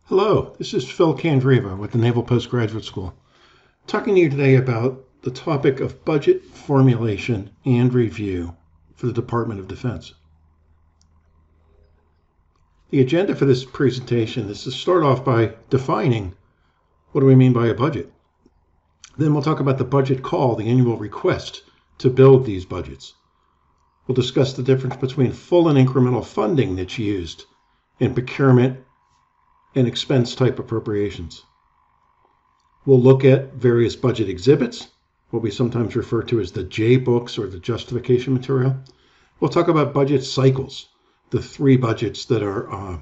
Hello, this is Phil Candreva with the Naval Postgraduate School, talking to you today about the topic of budget formulation and review for the Department of Defense. The agenda for this presentation is to start off by defining what do we mean by a budget. Then we'll talk about the budget call, the annual request to build these budgets. We'll discuss the difference between full and incremental funding that's used in procurement and expense type appropriations. We'll look at various budget exhibits, what we sometimes refer to as the J books or the justification material. We'll talk about budget cycles, the 3 budgets that are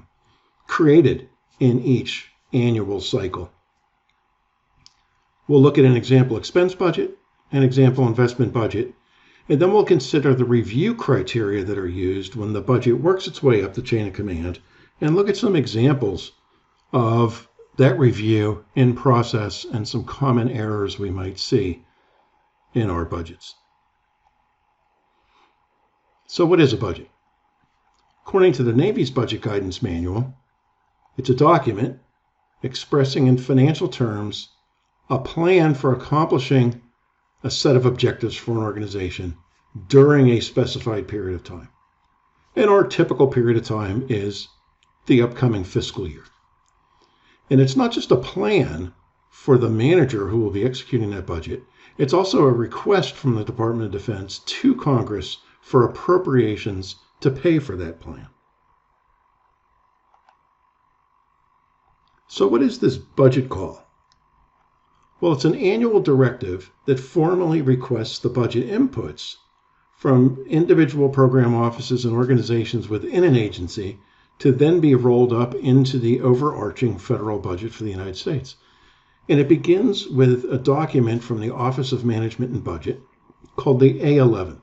created in each annual cycle. We'll look at an example expense budget, an example investment budget, and then we'll consider the review criteria that are used when the budget works its way up the chain of command and look at some examples of that review in process and some common errors we might see in our budgets. So what is a budget? According to the Navy's Budget Guidance Manual, it's a document expressing in financial terms a plan for accomplishing a set of objectives for an organization during a specified period of time. And our typical period of time is the upcoming fiscal year. And it's not just a plan for the manager who will be executing that budget. It's also a request from the Department of Defense to Congress for appropriations to pay for that plan. So what is this budget call? Well, it's an annual directive that formally requests the budget inputs from individual program offices and organizations within an agency to then be rolled up into the overarching federal budget for the United States. And it begins with a document from the Office of Management and Budget called the A11.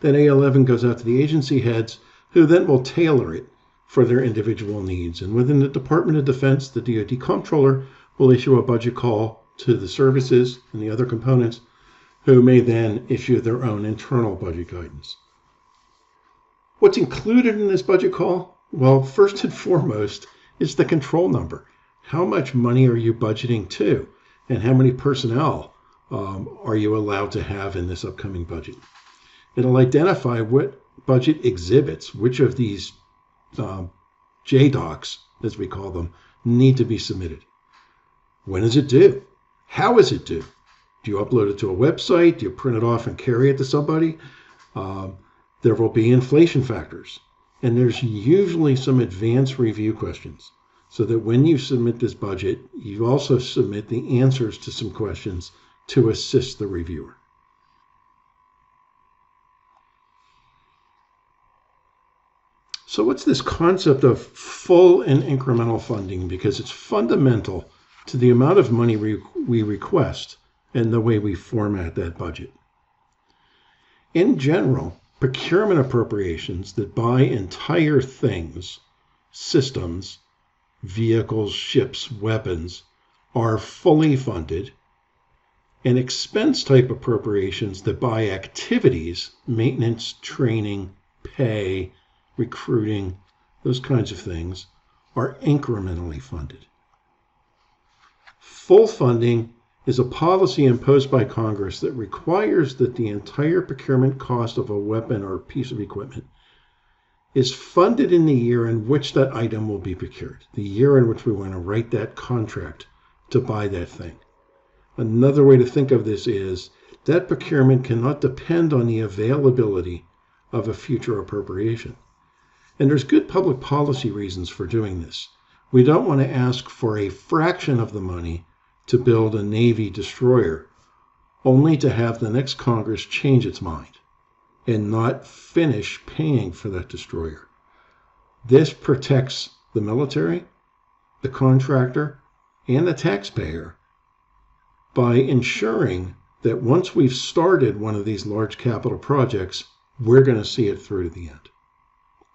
That A11 goes out to the agency heads who then will tailor it for their individual needs. And within the Department of Defense, the DoD Comptroller will issue a budget call to the services and the other components who may then issue their own internal budget guidance. What's included in this budget call? Well, first and foremost is the control number. How much money are you budgeting to? And how many personnel are you allowed to have in this upcoming budget? It'll identify what budget exhibits, which of these JDocs, as we call them, need to be submitted. When is it due? How is it due? Do you upload it to a website? Do you print it off and carry it to somebody? There will be inflation factors, and there's usually some advanced review questions so that when you submit this budget, you also submit the answers to some questions to assist the reviewer. So what's this concept of full and incremental funding? Because it's fundamental to the amount of money we request and the way we format that budget. In general, procurement appropriations that buy entire things, systems, vehicles, ships, weapons, are fully funded, and expense type appropriations that buy activities, maintenance, training, pay, recruiting, those kinds of things, are incrementally funded. Full funding is a policy imposed by Congress that requires that the entire procurement cost of a weapon or piece of equipment is funded in the year in which that item will be procured, the year in which we want to write that contract to buy that thing. Another way to think of this is that procurement cannot depend on the availability of a future appropriation. And there's good public policy reasons for doing this. We don't want to ask for a fraction of the money to build a Navy destroyer, only to have the next Congress change its mind and not finish paying for that destroyer. This protects the military, the contractor, and the taxpayer by ensuring that once we've started one of these large capital projects, we're going to see it through to the end.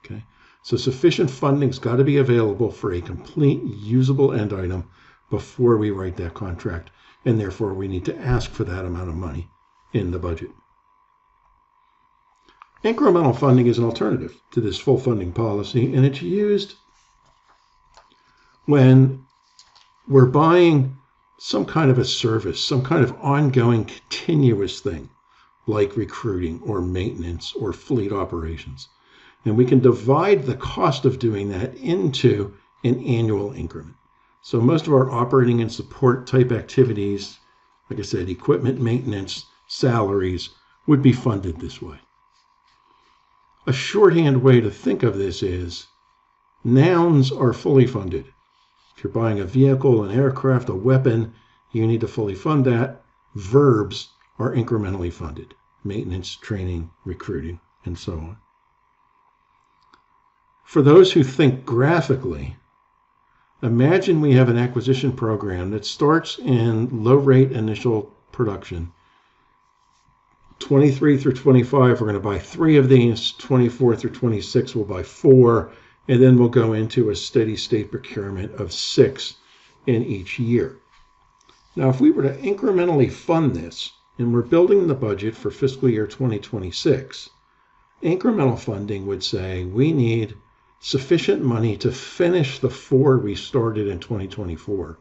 Okay? So sufficient funding's got to be available for a complete usable end item before we write that contract, and therefore we need to ask for that amount of money in the budget. Incremental funding is an alternative to this full funding policy, and it's used When we're buying some kind of a service, some kind of ongoing continuous thing, like recruiting or maintenance or fleet operations, and we can divide the cost of doing that into an annual increment. So most of our operating and support type activities, like I said, equipment maintenance, salaries, would be funded this way. A shorthand way to think of this is nouns are fully funded. If you're buying a vehicle, an aircraft, a weapon, you need to fully fund that. Verbs are incrementally funded. Maintenance, training, recruiting, and so on. For those who think graphically, imagine we have an acquisition program that starts in low-rate initial production. 23 through 25, we're going to buy 3 of these. 24 through 26, we'll buy 4. And then we'll go into a steady state procurement of 6 in each year. Now, if we were to incrementally fund this, and we're building the budget for fiscal year 2026, incremental funding would say we need sufficient money to finish the 4 we started in 2024,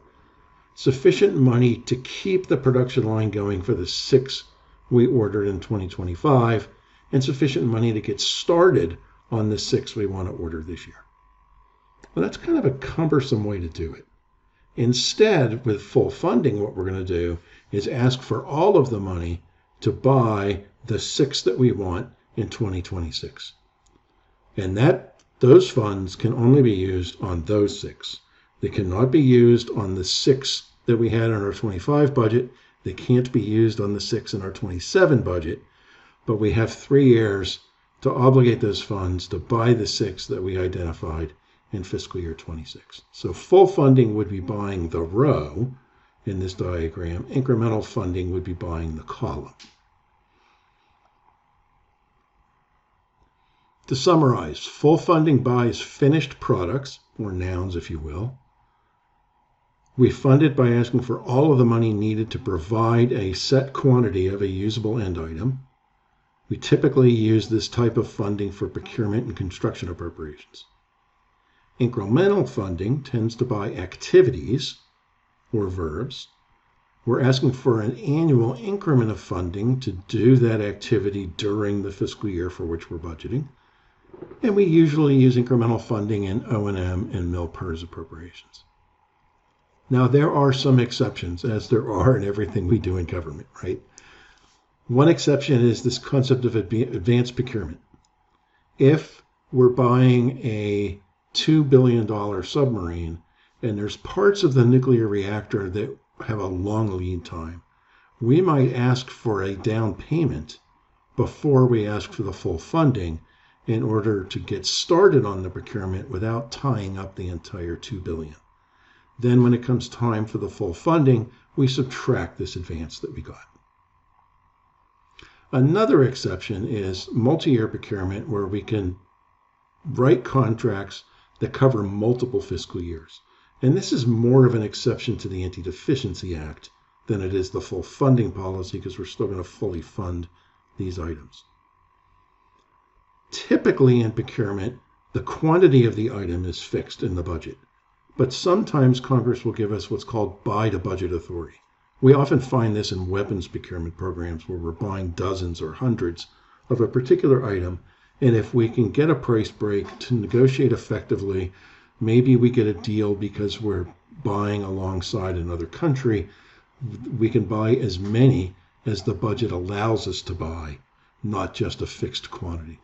sufficient money to keep the production line going for the 6 we ordered in 2025, and sufficient money to get started on the 6 we want to order this year. Well, that's kind of a cumbersome way to do it. Instead, with full funding, what we're going to do is ask for all of the money to buy the 6 that we want in 2026. And those funds can only be used on those 6. They cannot be used on the 6 that we had in our 25 budget. They can't be used on the 6 in our 27 budget. But we have 3 years to obligate those funds to buy the 6 that we identified in fiscal year 26. So full funding would be buying the row in this diagram. Incremental funding would be buying the column. To summarize, full funding buys finished products, or nouns if you will. We fund it by asking for all of the money needed to provide a set quantity of a usable end item. We typically use this type of funding for procurement and construction appropriations. Incremental funding tends to buy activities, or verbs. We're asking for an annual increment of funding to do that activity during the fiscal year for which we're budgeting. And we usually use incremental funding in O&M and mil-pers appropriations. Now, there are some exceptions, as there are in everything we do in government, right? One exception is this concept of advanced procurement. If we're buying a $2 billion submarine and there's parts of the nuclear reactor that have a long lead time, we might ask for a down payment before we ask for the full funding in order to get started on the procurement without tying up the entire $2 billion. Then when it comes time for the full funding, we subtract this advance that we got. Another exception is multi-year procurement, where we can write contracts that cover multiple fiscal years. And this is more of an exception to the Anti-Deficiency Act than it is the full funding policy, because we're still going to fully fund these items. Typically in procurement, the quantity of the item is fixed in the budget, but sometimes Congress will give us what's called buy-to-budget authority. We often find this in weapons procurement programs where we're buying dozens or hundreds of a particular item, and if we can get a price break to negotiate effectively, maybe we get a deal because we're buying alongside another country, we can buy as many as the budget allows us to buy, not just a fixed quantity.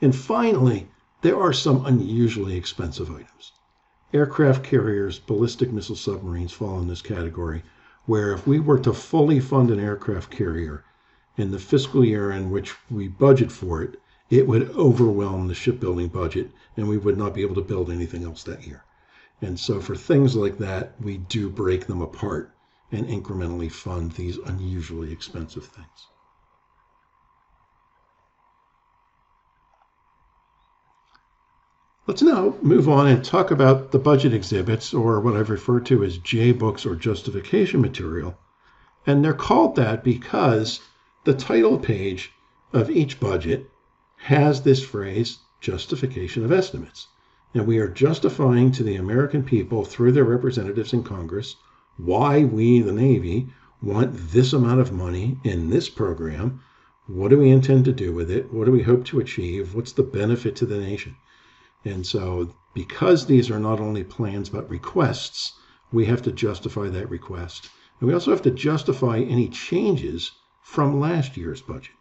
And finally, there are some unusually expensive items. Aircraft carriers, ballistic missile submarines fall in this category, where if we were to fully fund an aircraft carrier in the fiscal year in which we budget for it, it would overwhelm the shipbuilding budget and we would not be able to build anything else that year. And so for things like that, we do break them apart and incrementally fund these unusually expensive things. Let's now move on and talk about the budget exhibits, or what I've referred to as J-books or justification material. And they're called that because the title page of each budget has this phrase, justification of estimates. and we are justifying to the American people through their representatives in Congress why we, the Navy, want this amount of money in this program. What do we intend to do with it? What do we hope to achieve? What's the benefit to the nation? And so because these are not only plans but requests, we have to justify that request. And we also have to justify any changes from last year's budget.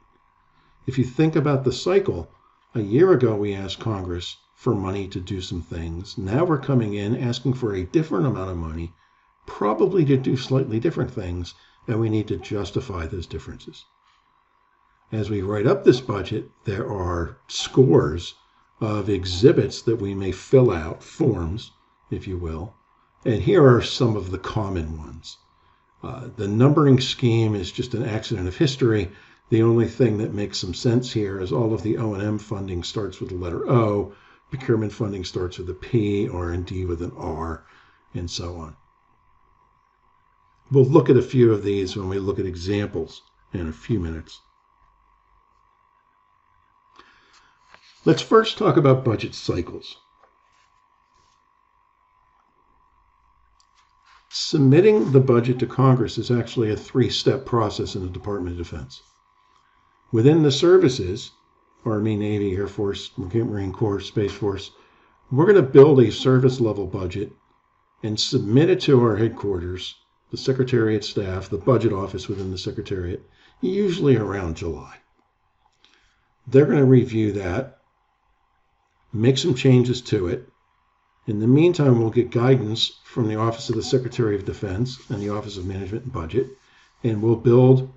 If you think about the cycle, a year ago we asked Congress for money to do some things. Now we're coming in asking for a different amount of money, probably to do slightly different things, and we need to justify those differences. As we write up this budget, there are scores of exhibits that we may fill out, forms, if you will. And here are some of the common ones. The numbering scheme is just an accident of history. The only thing that makes some sense here is all of the O&M funding starts with the letter O, procurement funding starts with a P, R&D with an R, and so on. We'll look at a few of these when we look at examples in a few minutes. Let's first talk about budget cycles. Submitting the budget to Congress is actually a three-step process in the Department of Defense. Within the services, Army, Navy, Air Force, Marine Corps, Space Force, we're going to build a service level budget and submit it to our headquarters, the Secretariat staff, the budget office within the Secretariat, usually around July. They're going to review that, make some changes to it. In the meantime, we'll get guidance from the Office of the Secretary of Defense and the Office of Management and Budget, and we'll build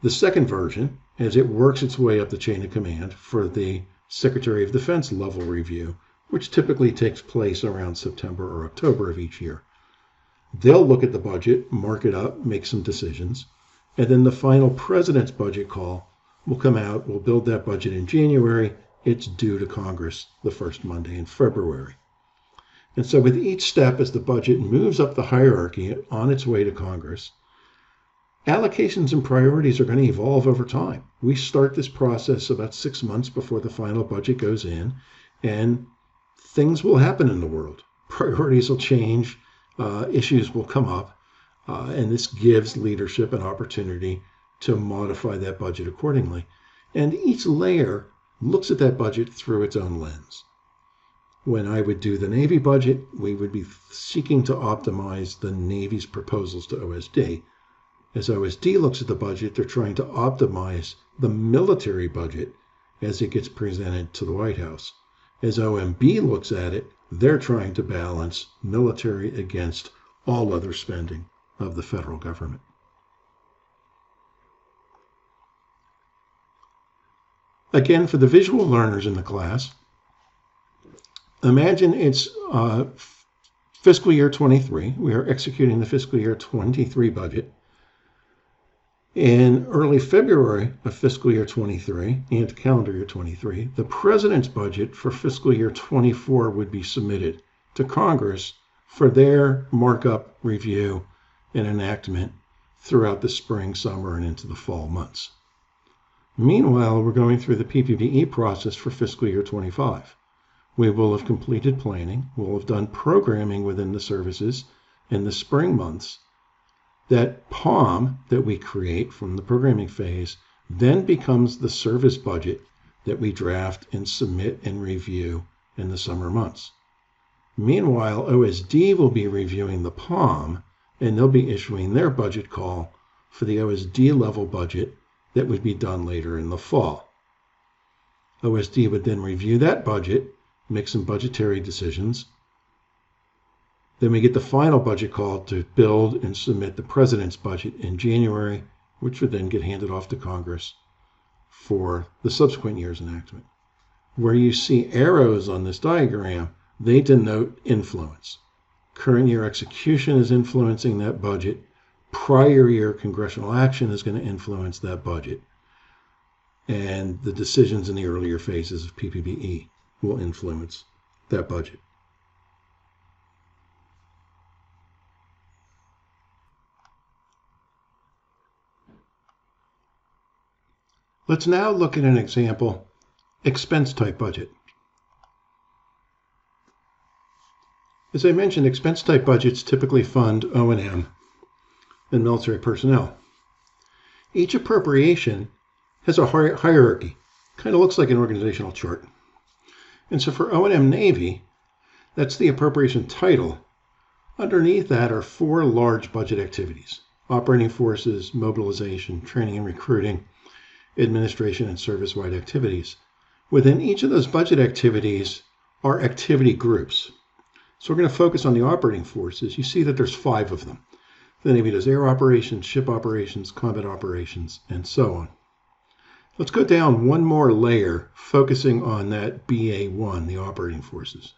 the second version as it works its way up the chain of command for the Secretary of Defense level review, which typically takes place around September or October of each year. They'll look at the budget, mark it up, make some decisions, and then the final President's budget call will come out. We'll build that budget in January. It's due to Congress the first Monday in February. And so with each step, as the budget moves up the hierarchy on its way to Congress, allocations and priorities are going to evolve over time. We start this process about 6 months before the final budget goes in, and things will happen in the world. Priorities will change, issues will come up, and this gives leadership an opportunity to modify that budget accordingly. And each layer looks at that budget through its own lens. When I would do the Navy budget, we would be seeking to optimize the Navy's proposals to OSD. As OSD looks at the budget, they're trying to optimize the military budget as it gets presented to the White House. As OMB looks at it, they're trying to balance military against all other spending of the federal government. Again, for the visual learners in the class, imagine it's fiscal year 23. We are executing the fiscal year 23 budget. In early February of fiscal year 23 and calendar year 23, the President's budget for fiscal year 24 would be submitted to Congress for their markup, review, and enactment throughout the spring, summer, and into the fall months. Meanwhile, we're going through the PPBE process for fiscal year 25. We will have completed planning, we'll have done programming within the services in the spring months. That POM that we create from the programming phase then becomes the service budget that we draft and submit and review in the summer months. Meanwhile, OSD will be reviewing the POM, and they'll be issuing their budget call for the OSD level budget that would be done later in the fall. OSD would then review that budget, make some budgetary decisions. Then we get the final budget call to build and submit the President's budget in January, which would then get handed off to Congress for the subsequent year's enactment. Where you see arrows on this diagram, they denote influence. Current year execution is influencing that budget. Prior year congressional action is going to influence that budget. And the decisions in the earlier phases of PPBE will influence that budget. Let's now look at an example expense type budget. As I mentioned, expense type budgets typically fund O&M and military personnel. Each appropriation has a hierarchy. Kind of looks like an organizational chart. And so for O&M Navy, that's the appropriation title. Underneath that are 4 large budget activities: operating forces, mobilization, training and recruiting, administration, and service-wide activities. Within each of those budget activities are activity groups. So we're going to focus on the operating forces. You see that there's 5 of them. The Navy does air operations, ship operations, combat operations, and so on. Let's go down one more layer, focusing on that BA1, the operating forces.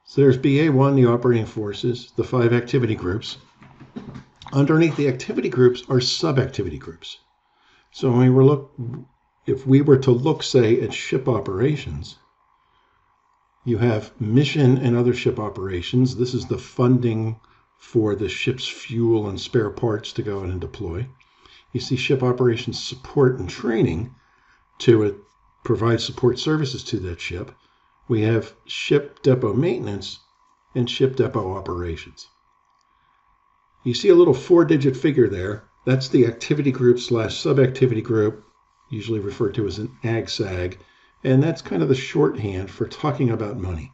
So there's BA1, the operating forces, the 5 activity groups. Underneath the activity groups are sub-activity groups. So if we were to look, say, at ship operations, you have mission and other ship operations. This is the funding for the ship's fuel and spare parts to go in and deploy. You see ship operations support and training to provide support services to that ship. We have ship depot maintenance and ship depot operations. You see a little 4-digit figure there. That's the activity group / sub-activity group, usually referred to as an AGSAG, and that's kind of the shorthand for talking about money.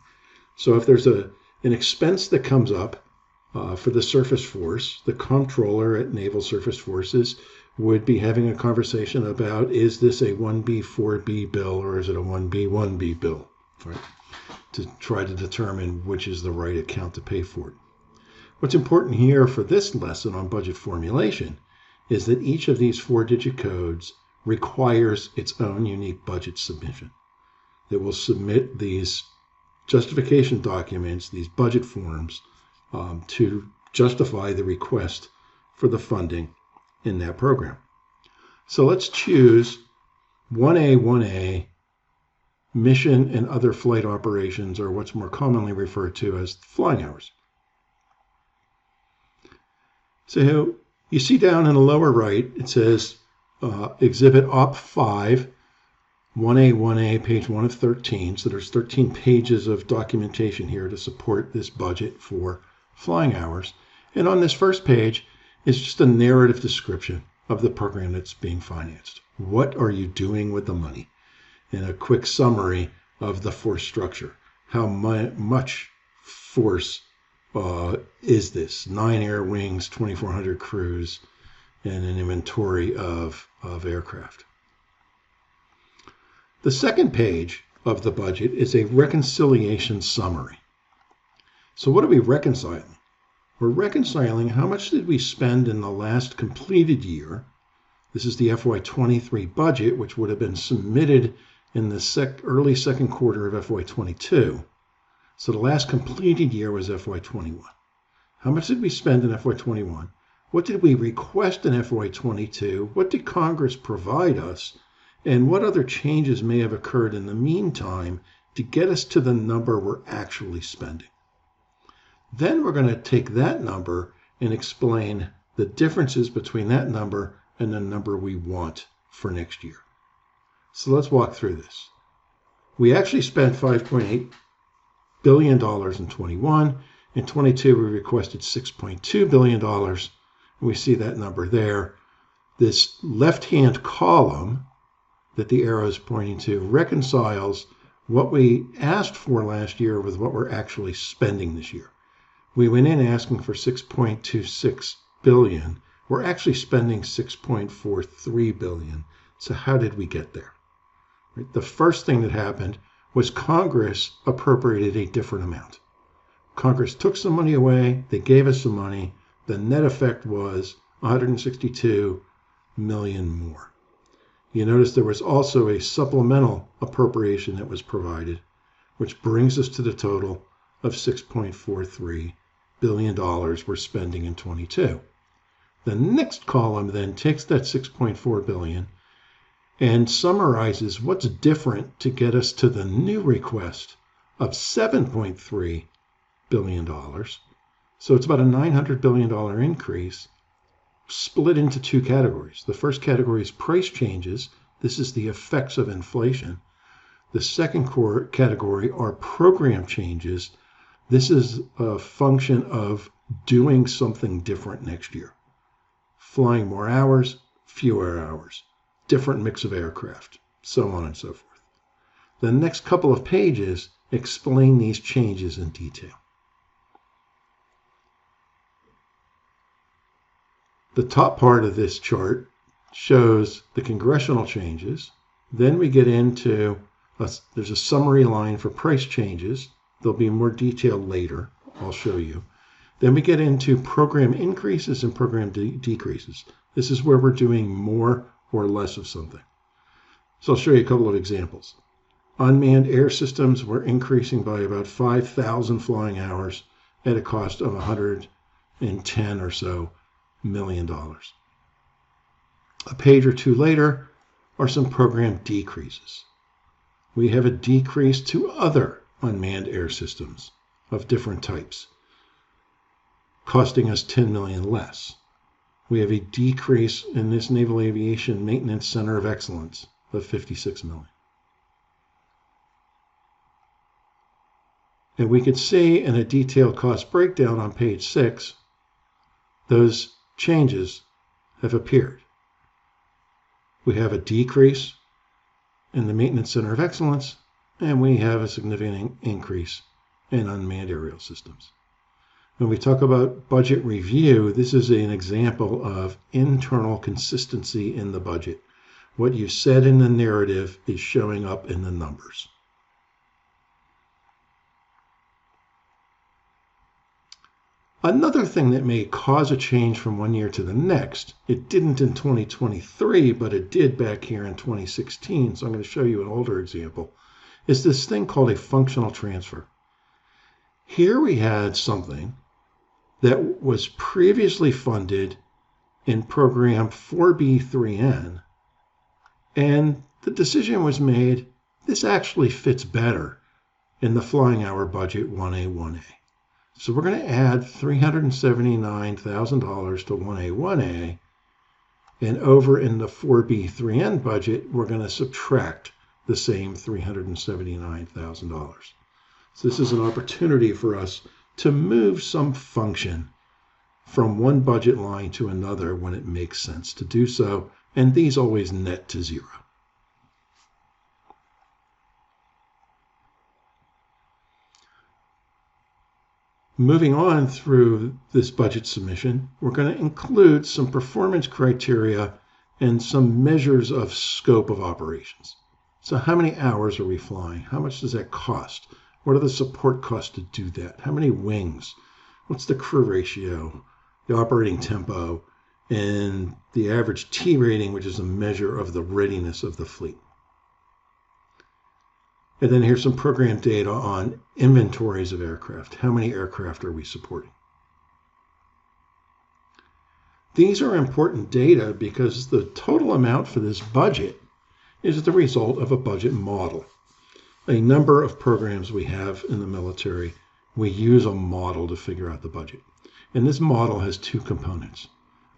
So if there's an expense that comes up for the surface force, the comptroller at Naval Surface Forces would be having a conversation about, is this a 1B, 4B bill, or is it a 1B, 1B bill, right? To try to determine which is the right account to pay for it. What's important here for this lesson on budget formulation is that each of these 4-digit codes requires its own unique budget submission. It will submit these justification documents, these budget forms, to justify the request for the funding in that program. So let's choose 1A, mission and other flight operations, or what's more commonly referred to as flying hours. So you see down in the lower right, it says Exhibit Op 5, 1A, page 1 of 13. So there's 13 pages of documentation here to support this budget for flying hours. And on this first page is just a narrative description of the program that's being financed. What are you doing with the money? And a quick summary of the force structure. How much force is this? 9 air wings, 2,400 crews, and an inventory of aircraft. The second page of the budget is a reconciliation summary. So what are we reconciling? We're reconciling how much did we spend in the last completed year. This is the FY23 budget, which would have been submitted in the early second quarter of FY22. So the last completed year was FY21. How much did we spend in FY21? What did we request in FY22? What did Congress provide us? And what other changes may have occurred in the meantime to get us to the number we're actually spending? Then we're going to take that number and explain the differences between that number and the number we want for next year. So let's walk through this. We actually spent $5.8 billion in 21. In 22, we requested $6.2 billion. We see that number there. This left-hand column that the arrow is pointing to reconciles what we asked for last year with what we're actually spending this year. We went in asking for $6.26 billion. We're actually spending $6.43 billion. So how did we get there? Right? The first thing that happened was Congress appropriated a different amount. Congress took some money away. They gave us some money. The net effect was $162 million more. You notice there was also a supplemental appropriation that was provided, which brings us to the total of $6.43 billion we're spending in 22. The next column then takes that $6.4 billion and summarizes what's different to get us to the new request of $7.3 billion. So it's about a $900 billion increase split into 2 categories. The first category is price changes. This is the effects of inflation. The second core category are program changes. This is a function of doing something different next year. Flying more hours, fewer hours, different mix of aircraft, so on and so forth. The next couple of pages explain these changes in detail. The top part of this chart shows the congressional changes. Then we get into, there's a summary line for price changes. There'll be more detail later. I'll show you. Then we get into program increases and program decreases. This is where we're doing more or less of something. So I'll show you a couple of examples. Unmanned air systems were increasing by about 5,000 flying hours at a cost of $110 or so million. A page or two later are some program decreases. We have a decrease to other unmanned air systems of different types, costing us $10 million less. We have a decrease in this Naval Aviation Maintenance Center of Excellence of $56 million. And we could see in a detailed cost breakdown on page 6, those changes have appeared. We have a decrease in the Maintenance Center of Excellence, and we have a significant increase in unmanned aerial systems. When we talk about budget review, this is an example of internal consistency in the budget. What you said in the narrative is showing up in the numbers. Another thing that may cause a change from one year to the next, it didn't in 2023, but it did back here in 2016, so I'm going to show you an older example, is this thing called a functional transfer. Here we had something that was previously funded in program 4B3N, and the decision was made, this actually fits better in the flying hour budget 1A1A. So we're going to add $379,000 to 1A1A, and over in the 4B3N budget, we're going to subtract the same $379,000. So this is an opportunity for us to move some function from one budget line to another when it makes sense to do so, and these always net to zero. Moving on through this budget submission, we're going to include some performance criteria and some measures of scope of operations. So how many hours are we flying? How much does that cost? What are the support costs to do that? How many wings? What's the crew ratio, the operating tempo, and the average T rating, which is a measure of the readiness of the fleet. And then here's some program data on inventories of aircraft. How many aircraft are we supporting? These are important data because the total amount for this budget is the result of a budget model. A number of programs we have in the military, we use a model to figure out the budget. And this model has two components: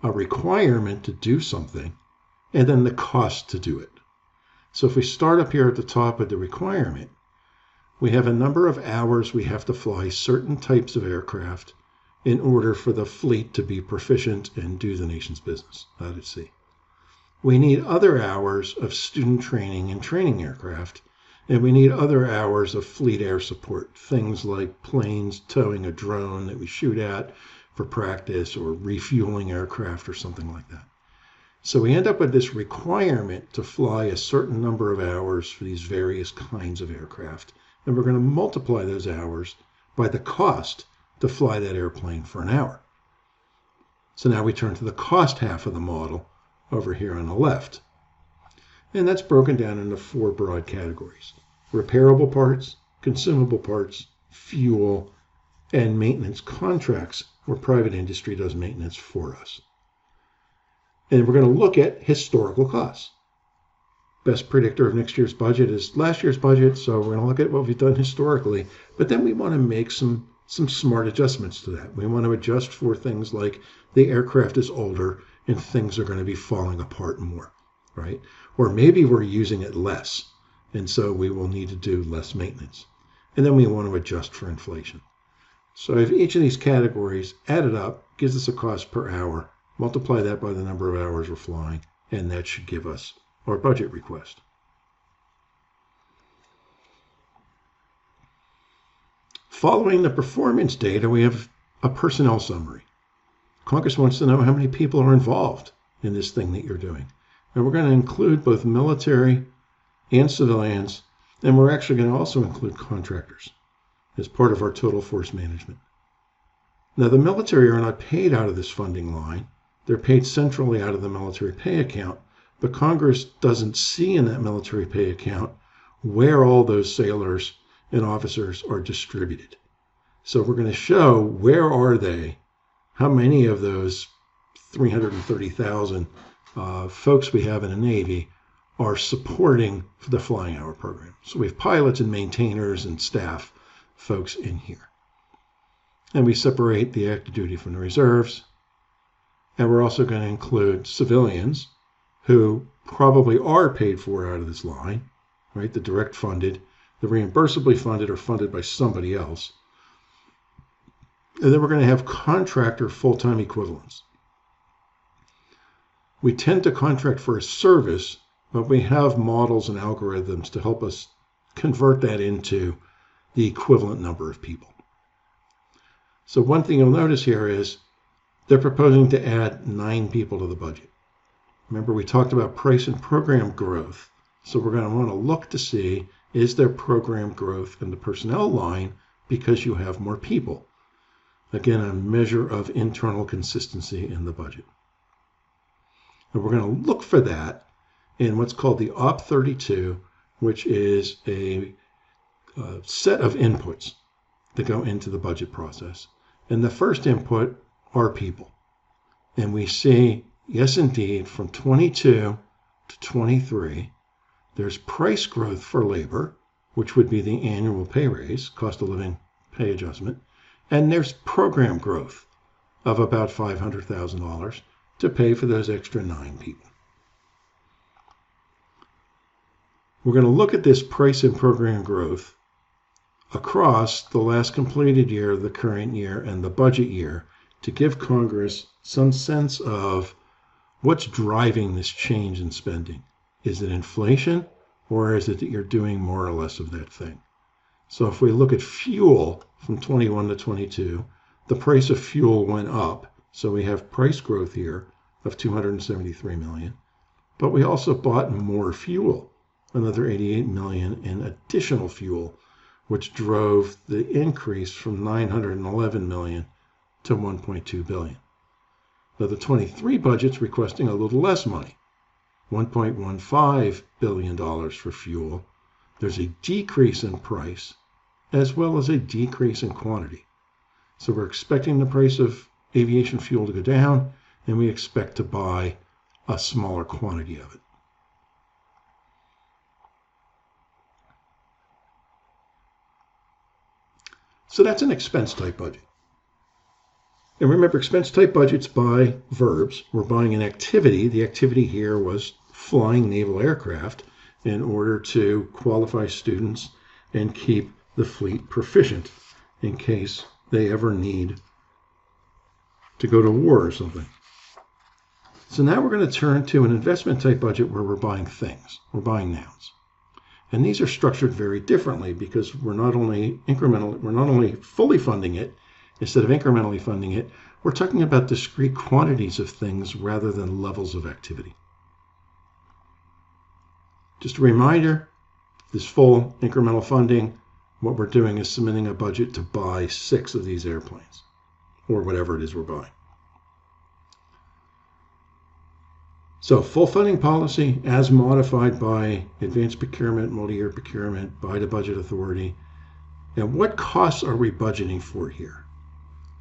a requirement to do something, and then the cost to do it. So if we start up here at the top with the requirement, we have a number of hours we have to fly certain types of aircraft in order for the fleet to be proficient and do the nation's business out at sea. We need other hours of student training and training aircraft, and we need other hours of fleet air support, things like planes towing a drone that we shoot at for practice, or refueling aircraft or something like that. So we end up with this requirement to fly a certain number of hours for these various kinds of aircraft, and we're going to multiply those hours by the cost to fly that airplane for an hour. So now we turn to the cost half of the model over here on the left. And that's broken down into four broad categories: repairable parts, consumable parts, fuel, and maintenance contracts, where private industry does maintenance for us. And we're going to look at historical costs. Best predictor of next year's budget is last year's budget, so we're going to look at what we've done historically, but then we want to make some smart adjustments to that. We want to adjust for things like the aircraft is older and things are going to be falling apart more, right? Or maybe we're using it less, and so we will need to do less maintenance. And then we want to adjust for inflation. So if each of these categories added up gives us a cost per hour, multiply that by the number of hours we're flying, and that should give us our budget request. Following the performance data, we have a personnel summary. Congress wants to know how many people are involved in this thing that you're doing. And we're going to include both military and civilians, and we're actually going to also include contractors as part of our total force management. Now, the military are not paid out of this funding line. They're paid centrally out of the military pay account, but Congress doesn't see in that military pay account where all those sailors and officers are distributed. So we're going to show where are they, how many of those 330,000 folks we have in the Navy are supporting the flying hour program. So we have pilots and maintainers and staff folks in here. And we separate the active duty from the reserves. And we're also going to include civilians who probably are paid for out of this line, right? The direct funded, the reimbursably funded, or funded by somebody else. And then we're going to have contractor full-time equivalents. We tend to contract for a service, but we have models and algorithms to help us convert that into the equivalent number of people. So one thing you'll notice here is they're proposing to add 9 people to the budget. Remember, we talked about price and program growth. So we're going to want to look to see, is there program growth in the personnel line because you have more people? Again, a measure of internal consistency in the budget. And we're going to look for that in what's called the OP32, which is a set of inputs that go into the budget process. And the first input are people. And we see, yes, indeed, from 22 to 23, there's price growth for labor, which would be the annual pay raise, cost of living pay adjustment. And there's program growth of about $500,000 to pay for those extra 9 people. We're going to look at this price and program growth across the last completed year, the current year, and the budget year to give Congress some sense of what's driving this change in spending. Is it inflation, or is it that you're doing more or less of that thing? So if we look at fuel from 21 to 22, the price of fuel went up. So we have price growth here of $273 million. But we also bought more fuel, another $88 million in additional fuel, which drove the increase from $911 million to $1.2 billion. Now the 23 budget's requesting a little less money, $1.15 billion for fuel. There's a decrease in price as well as a decrease in quantity. So we're expecting the price of aviation fuel to go down, and we expect to buy a smaller quantity of it. So that's an expense type budget. And remember, expense type budgets buy verbs. We're buying an activity. The activity here was flying naval aircraft in order to qualify students and keep the fleet proficient in case they ever need to go to war or something. So now we're going to turn to an investment type budget where we're buying things. We're buying nouns. And these are structured very differently because we're not only fully funding it, instead of incrementally funding it, we're talking about discrete quantities of things rather than levels of activity. Just a reminder, this full incremental funding, what we're doing is submitting a budget to buy 6 of these airplanes, or whatever it is we're buying. So full funding policy as modified by advanced procurement, multi-year procurement, by the budget authority. And what costs are we budgeting for here?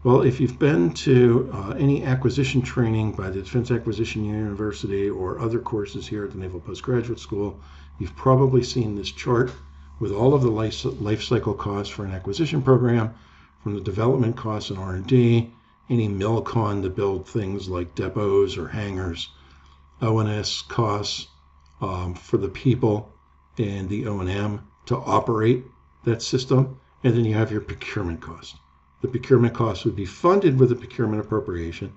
Well, if you've been to any acquisition training by the Defense Acquisition University or other courses here at the Naval Postgraduate School, you've probably seen this chart with all of the life cycle costs for an acquisition program, from the development costs and R&D, any milcon to build things like depots or hangars, O&S costs for the people and the O&M to operate that system, and then you have your procurement costs. the procurement costs would be funded with a procurement appropriation.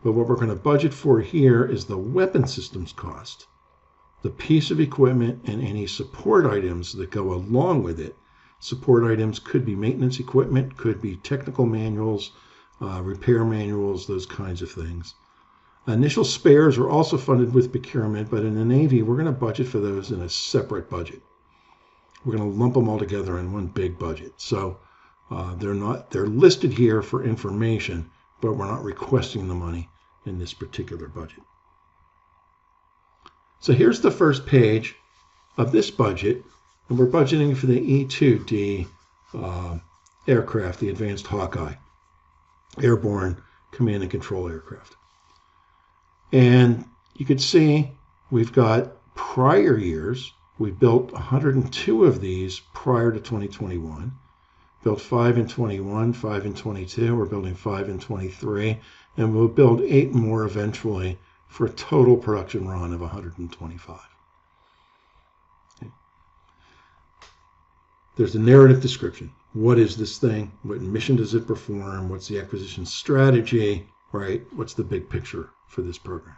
But what we're going to budget for here is the weapon systems cost, the piece of equipment, and any support items that go along with it. Support items could be maintenance equipment, could be technical manuals, repair manuals, those kinds of things. Initial spares are also funded with procurement, but in the Navy, we're going to budget for those in a separate budget. We're going to lump them all together in one big budget. So they're listed here for information, but we're not requesting the money in this particular budget. So here's the first page of this budget, and we're budgeting for the E-2D aircraft, the Advanced Hawkeye, airborne command and control aircraft. And you can see we've got prior years. We built 102 of these prior to 2021. Built 5 in 21, 5 in 22. We're building 5 in 23. And we'll build 8 more eventually for a total production run of 125. Okay. There's a narrative description. What is this thing? What mission does it perform? What's the acquisition strategy? Right? What's the big picture for this program?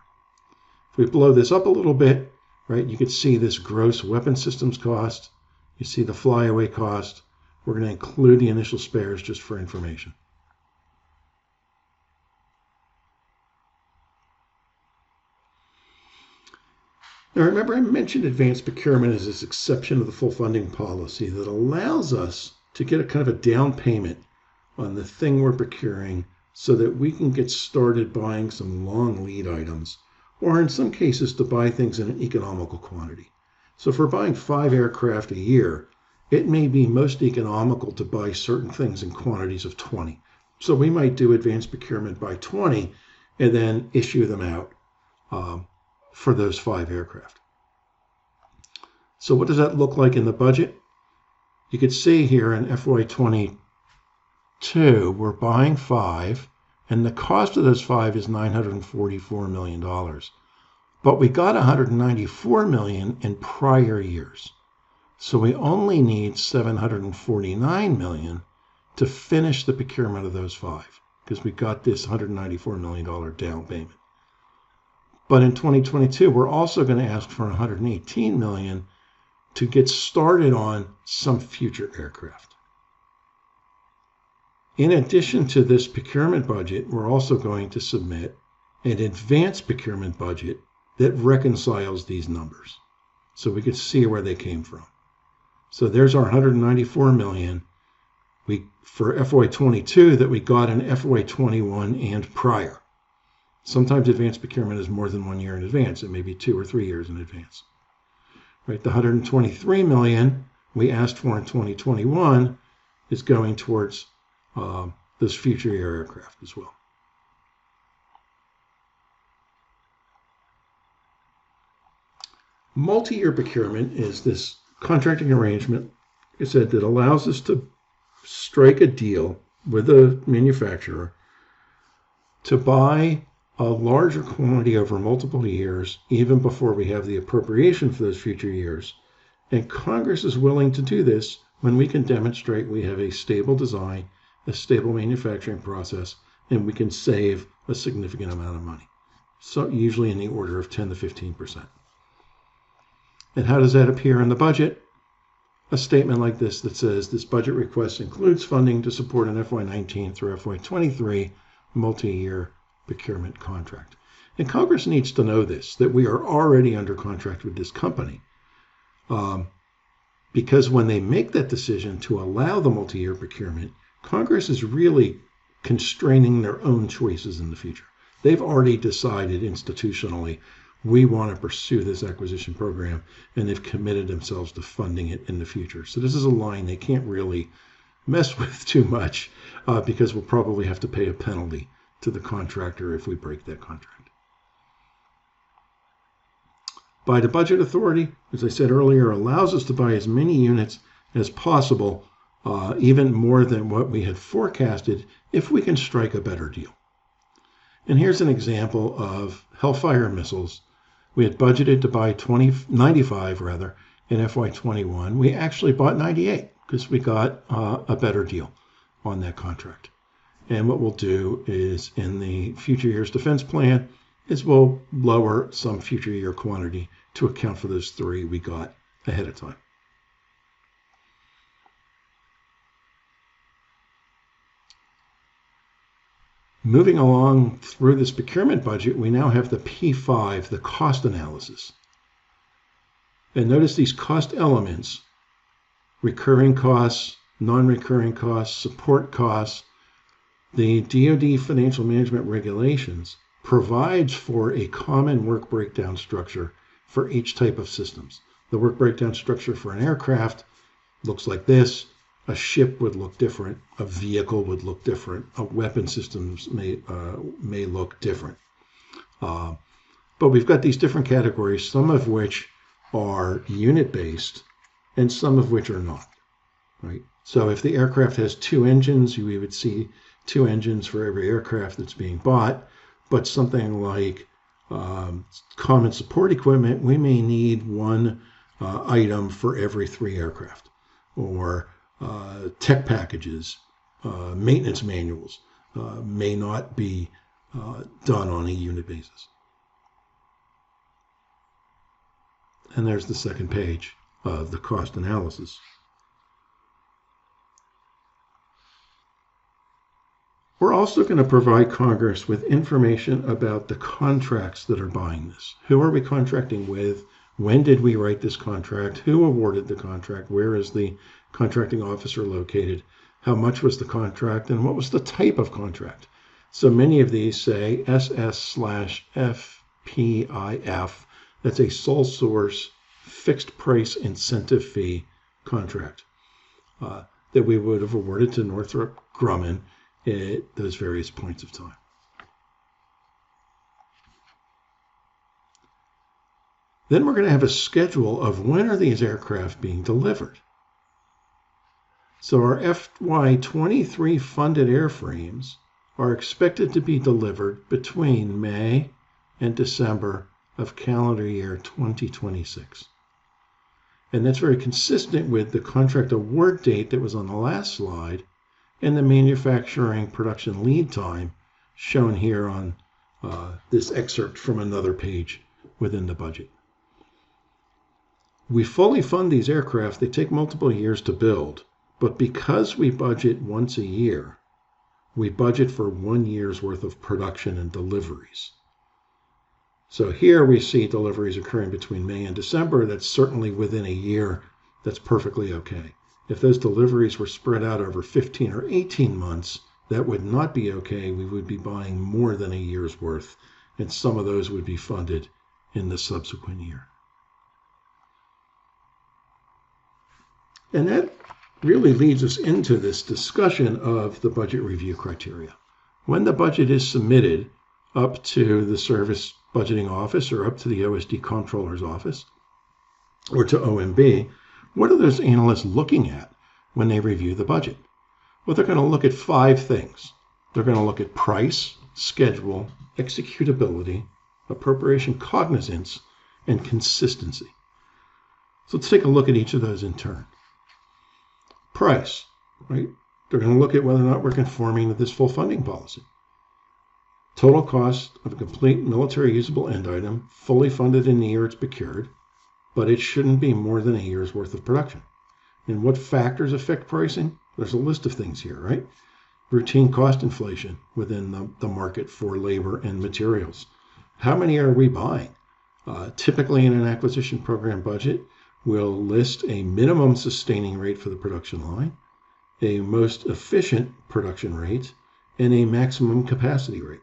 If we blow this up a little bit, right, you can see this gross weapon systems cost. You see the flyaway cost. We're going to include the initial spares just for information. Now remember, I mentioned advanced procurement as this exception of the full funding policy that allows us to get a kind of a down payment on the thing we're procuring so that we can get started buying some long lead items, or in some cases to buy things in an economical quantity. So if we're buying 5 aircraft a year, it may be most economical to buy certain things in quantities of 20. So we might do advanced procurement by 20 and then issue them out for those 5 aircraft. So what does that look like in the budget? You can see here in FY22, we're buying 5, and the cost of those 5 is $944 million. But we got $194 million in prior years. So we only need $749 million to finish the procurement of those 5, because we got this $194 million down payment. But in 2022, we're also going to ask for $118 million to get started on some future aircraft. In addition to this procurement budget, we're also going to submit an advanced procurement budget that reconciles these numbers so we can see where they came from. So there's our $194 million for FY22 that we got in FY21 and prior. Sometimes advanced procurement is more than 1 year in advance. It may be 2 or 3 years in advance. Right, the $123 million we asked for in 2021 is going towards those future year aircraft as well. Multi-year procurement is this contracting arrangement, like I said, that allows us to strike a deal with a manufacturer to buy a larger quantity over multiple years, even before we have the appropriation for those future years. And Congress is willing to do this when we can demonstrate we have a stable design, a stable manufacturing process, and we can save a significant amount of money. So usually in the order of 10 to 15%. And how does that appear in the budget? A statement like this that says this budget request includes funding to support an FY19 through FY23 multi-year procurement contract. And Congress needs to know this, that we are already under contract with this company. Because when they make that decision to allow the multi-year procurement, Congress is really constraining their own choices in the future. They've already decided institutionally, we want to pursue this acquisition program, and they've committed themselves to funding it in the future. So this is a line they can't really mess with too much because we'll probably have to pay a penalty to the contractor if we break that contract. By the budget authority, as I said earlier, allows us to buy as many units as possible, even more than what we had forecasted, if we can strike a better deal. And here's an example of Hellfire missiles. We had budgeted to buy 95 in FY21. We actually bought 98 because we got a better deal on that contract. And what we'll do is in the future year's defense plan is we'll lower some future year quantity to account for those 3 we got ahead of time. Moving along through this procurement budget, we now have the P5, the cost analysis. And notice these cost elements: recurring costs, non-recurring costs, support costs. The DoD Financial Management Regulations provides for a common work breakdown structure for each type of systems. The work breakdown structure for an aircraft looks like this. A ship would look different. A vehicle would look different. A weapon systems may look different. But we've got these different categories, some of which are unit-based and some of which are not. Right? So if the aircraft has 2 engines, we would see 2 engines for every aircraft that's being bought. But something like common support equipment, we may need 1 item for every 3 aircraft. Or tech packages, maintenance manuals may not be done on a unit basis. And there's the second page of the cost analysis. We're also going to provide Congress with information about the contracts that are buying this. Who are we contracting with? When did we write this contract? Who awarded the contract? Where is the contracting officer located? How much was the contract? And what was the type of contract? So many of these say SS/FPIF. That's a sole source fixed price incentive fee contract that we would have awarded to Northrop Grumman at those various points of time. Then we're going to have a schedule of when are these aircraft being delivered. So our FY23 funded airframes are expected to be delivered between May and December of calendar year 2026. And that's very consistent with the contract award date that was on the last slide and the manufacturing production lead time shown here on this excerpt from another page within the budget. We fully fund these aircraft. They take multiple years to build, but because we budget once a year, we budget for 1 year's worth of production and deliveries. So here we see deliveries occurring between May and December. That's certainly within a year. That's perfectly okay. If those deliveries were spread out over 15 or 18 months, that would not be okay. We would be buying more than a year's worth, and some of those would be funded in the subsequent year. And that really leads us into this discussion of the budget review criteria. When the budget is submitted up to the Service Budgeting Office or up to the OSD Comptroller's Office or to OMB, what are those analysts looking at when they review the budget? Well, they're going to look at 5 things. They're going to look at price, schedule, executability, appropriation cognizance, and consistency. So let's take a look at each of those in turn. Price, right? They're going to look at whether or not we're conforming to this full funding policy. Total cost of a complete military usable end item, fully funded in the year it's procured, but it shouldn't be more than a year's worth of production. And what factors affect pricing? There's a list of things here, right? Routine cost inflation within the market for labor and materials. How many are we buying? Typically in an acquisition program budget, we'll list a minimum sustaining rate for the production line, a most efficient production rate, and a maximum capacity rate.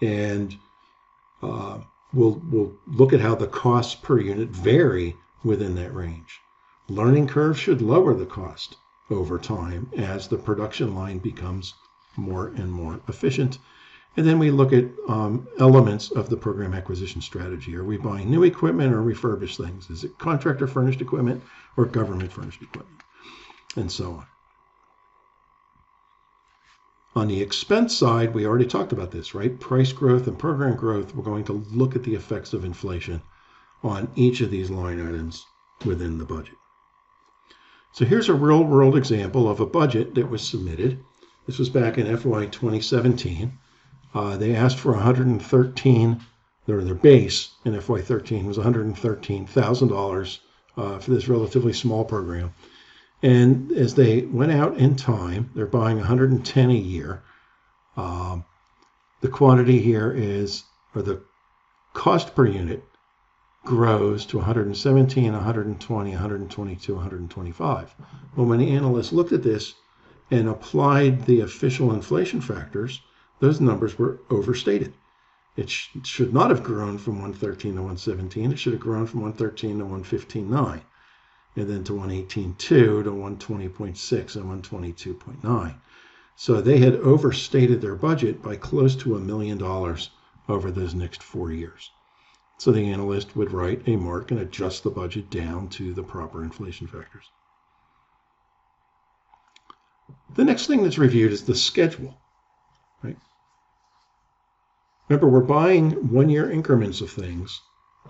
And we'll look at how the costs per unit vary within that range. Learning curve should lower the cost over time as the production line becomes more and more efficient. And then we look at elements of the program acquisition strategy. Are we buying new equipment or refurbished things? Is it contractor furnished equipment or government furnished equipment? And so on. On the expense side, we already talked about this, right? Price growth and program growth. We're going to look at the effects of inflation on each of these line items within the budget. So here's a real-world example of a budget that was submitted This was back in FY 2017. They asked for 113, their base in FY 13 was $113,000 for this relatively small program. And as they went out in time, they're buying 110 a year. The quantity here is, or the cost per unit grows to 117, 120, 122, 125. Well, when the analysts looked at this and applied the official inflation factors, those numbers were overstated. It should not have grown from 113 to 117. It should have grown from 113 to 115.9, and then to 118.2 to 120.6 and 122.9. So they had overstated their budget by close to $1 million over those next 4 years. So the analyst would write a mark and adjust the budget down to the proper inflation factors. The next thing that's reviewed is the schedule. Right? Remember, we're buying 1 year increments of things,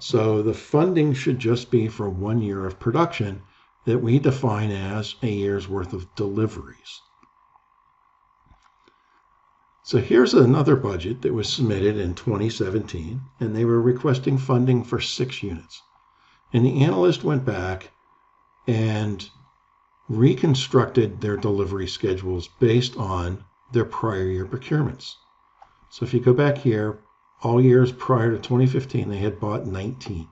so the funding should just be for 1 year of production that we define as a year's worth of deliveries. So here's another budget that was submitted in 2017, and they were requesting funding for 6 units. And the analyst went back and reconstructed their delivery schedules based on their prior year procurements. So if you go back here, all years prior to 2015, they had bought 19.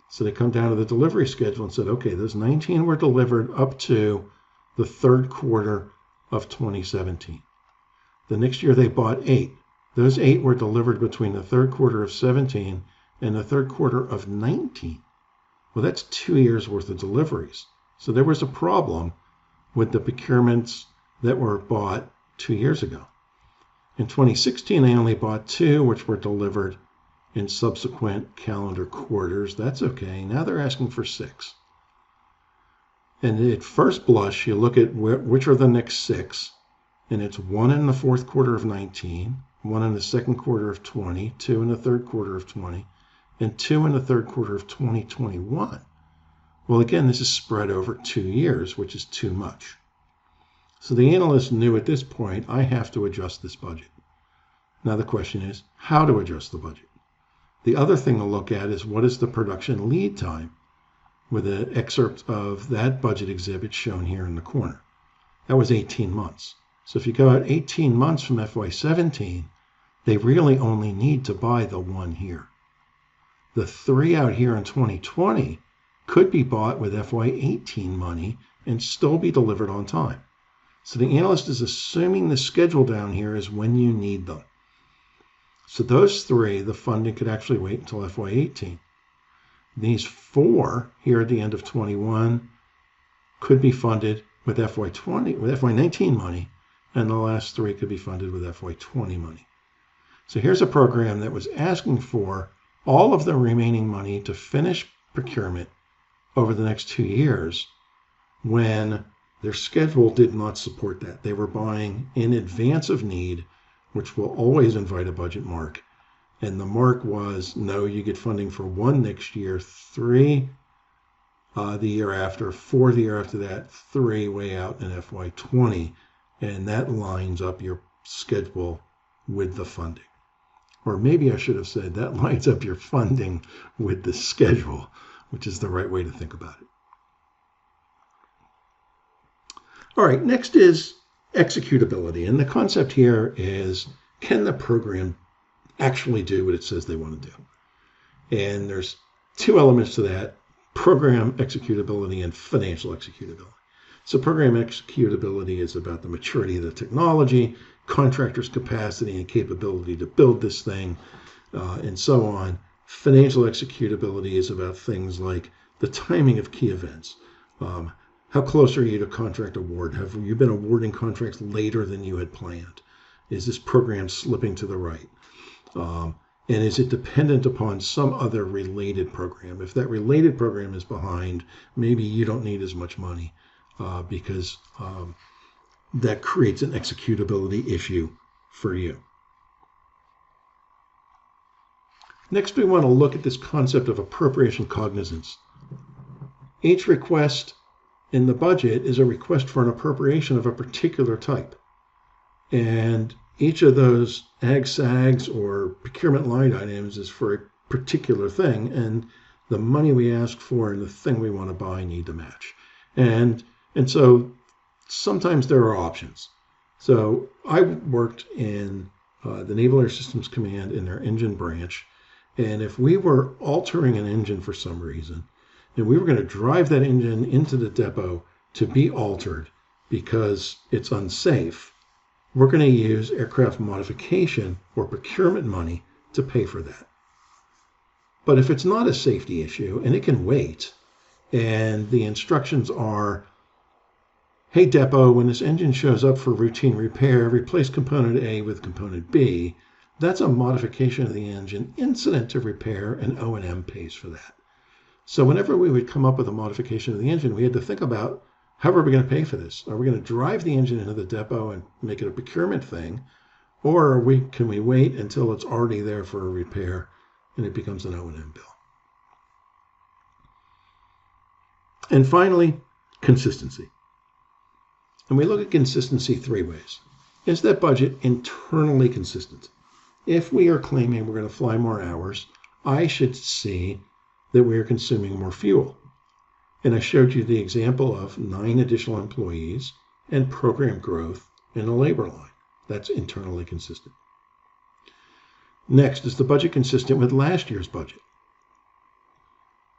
So they come down to the delivery schedule and said, okay, those 19 were delivered up to the third quarter of 2017. The next year they bought 8. Those 8 were delivered between the third quarter of 17 and the third quarter of 19. Well, that's 2 years worth of deliveries. So there was a problem with the procurements that were bought 2 years ago. In 2016, they only bought 2, which were delivered in subsequent calendar quarters. That's okay. Now they're asking for 6. And at first blush, you look at which are the next 6. And it's 1 in the fourth quarter of 19, 1 in the second quarter of 20, 2 in the third quarter of 20, and 2 in the third quarter of 2021. Well, again, this is spread over 2 years, which is too much. So the analyst knew at this point, I have to adjust this budget. Now the question is, how to adjust the budget? The other thing to look at is what is the production lead time, with an excerpt of that budget exhibit shown here in the corner. That was 18 months. So if you go out 18 months from FY17, they really only need to buy the 1 here. The 3 out here in 2020 could be bought with FY18 money and still be delivered on time. So the analyst is assuming the schedule down here is when you need them. So those 3, the funding could actually wait until FY18. These 4 here at the end of 21 could be funded with FY19 money, and the last 3 could be funded with FY20 money. So here's a program that was asking for all of the remaining money to finish procurement over the next 2 years when their schedule did not support that. They were buying in advance of need, which will always invite a budget mark. And the mark was, no, you get funding for 1 next year, 3 the year after, 4 the year after that, 3 way out in FY20. And that lines up your schedule with the funding. Or maybe I should have said that lines up your funding with the schedule, which is the right way to think about it. All right, next is executability. And the concept here is, can the program actually do what it says they want to do? And there's 2 elements to that: program executability and financial executability. So program executability is about the maturity of the technology, contractors' capacity and capability to build this thing, and so on. Financial executability is about things like the timing of key events. How close are you to contract award? Have you been awarding contracts later than you had planned? Is this program slipping to the right? And is it dependent upon some other related program? If that related program is behind, maybe you don't need as much money. Because that creates an executability issue for you. Next, we want to look at this concept of appropriation cognizance. Each request in the budget is a request for an appropriation of a particular type. And each of those ag-sags or procurement line items is for a particular thing, and the money we ask for and the thing we want to buy need to match. And so sometimes there are options. So I worked in the Naval Air Systems Command in their engine branch, and if we were altering an engine for some reason, and we were going to drive that engine into the depot to be altered because it's unsafe, we're going to use aircraft modification or procurement money to pay for that. But if it's not a safety issue and it can wait, and the instructions are, hey depot, when this engine shows up for routine repair, replace component A with component B, that's a modification of the engine incident to repair, and O&M pays for that. So whenever we would come up with a modification of the engine, we had to think about, how are we going to pay for this? Are we going to drive the engine into the depot and make it a procurement thing? Or can we wait until it's already there for a repair and it becomes an O&M bill? And finally, consistency. And we look at consistency three ways. Is that budget internally consistent? If we are claiming we're going to fly more hours, I should see that we are consuming more fuel. And I showed you the example of 9 additional employees and program growth in the labor line. That's internally consistent. Next, is the budget consistent with last year's budget?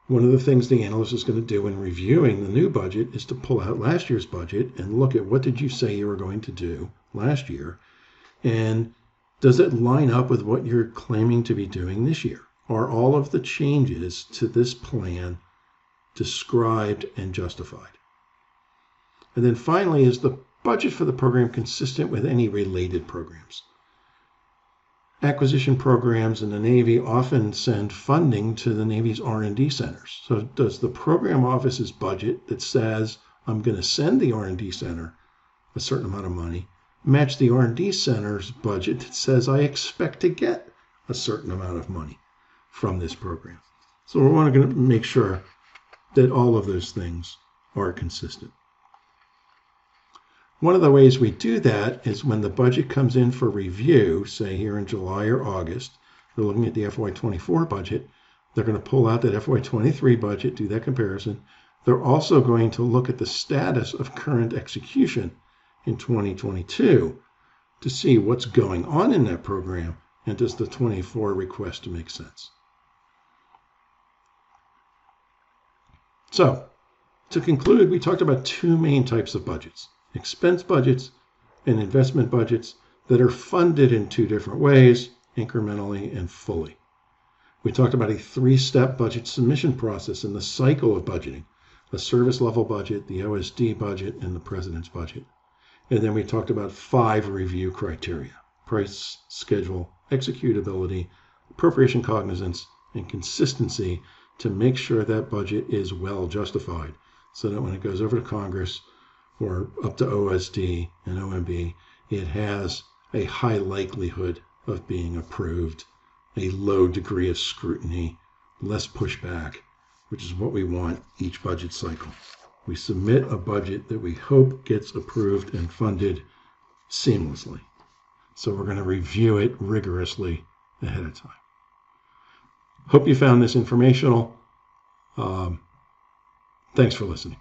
One of the things the analyst is going to do in reviewing the new budget is to pull out last year's budget and look at what did you say you were going to do last year, and does it line up with what you're claiming to be doing this year? Are all of the changes to this plan described and justified? And then finally, is the budget for the program consistent with any related programs? Acquisition programs in the Navy often send funding to the Navy's R&D centers. So does the program office's budget that says, I'm going to send the R&D center a certain amount of money, match the R&D center's budget that says, I expect to get a certain amount of money from this program? So we're going to make sure that all of those things are consistent. One of the ways we do that is when the budget comes in for review, say here in July or August, they're looking at the FY24 budget. They're going to pull out that FY23 budget, do that comparison. They're also going to look at the status of current execution in 2022 to see what's going on in that program, and does the 24 request make sense? So, to conclude, we talked about 2 main types of budgets: expense budgets and investment budgets that are funded in 2 different ways, incrementally and fully. We talked about a 3-step budget submission process in the cycle of budgeting: a service level budget, the OSD budget, and the president's budget. And then we talked about 5 review criteria: price, schedule, executability, appropriation cognizance, and consistency, to make sure that budget is well justified, so that when it goes over to Congress or up to OSD and OMB, it has a high likelihood of being approved, a low degree of scrutiny, less pushback, which is what we want each budget cycle. We submit a budget that we hope gets approved and funded seamlessly. So we're going to review it rigorously ahead of time. Hope you found this informational. Thanks for listening.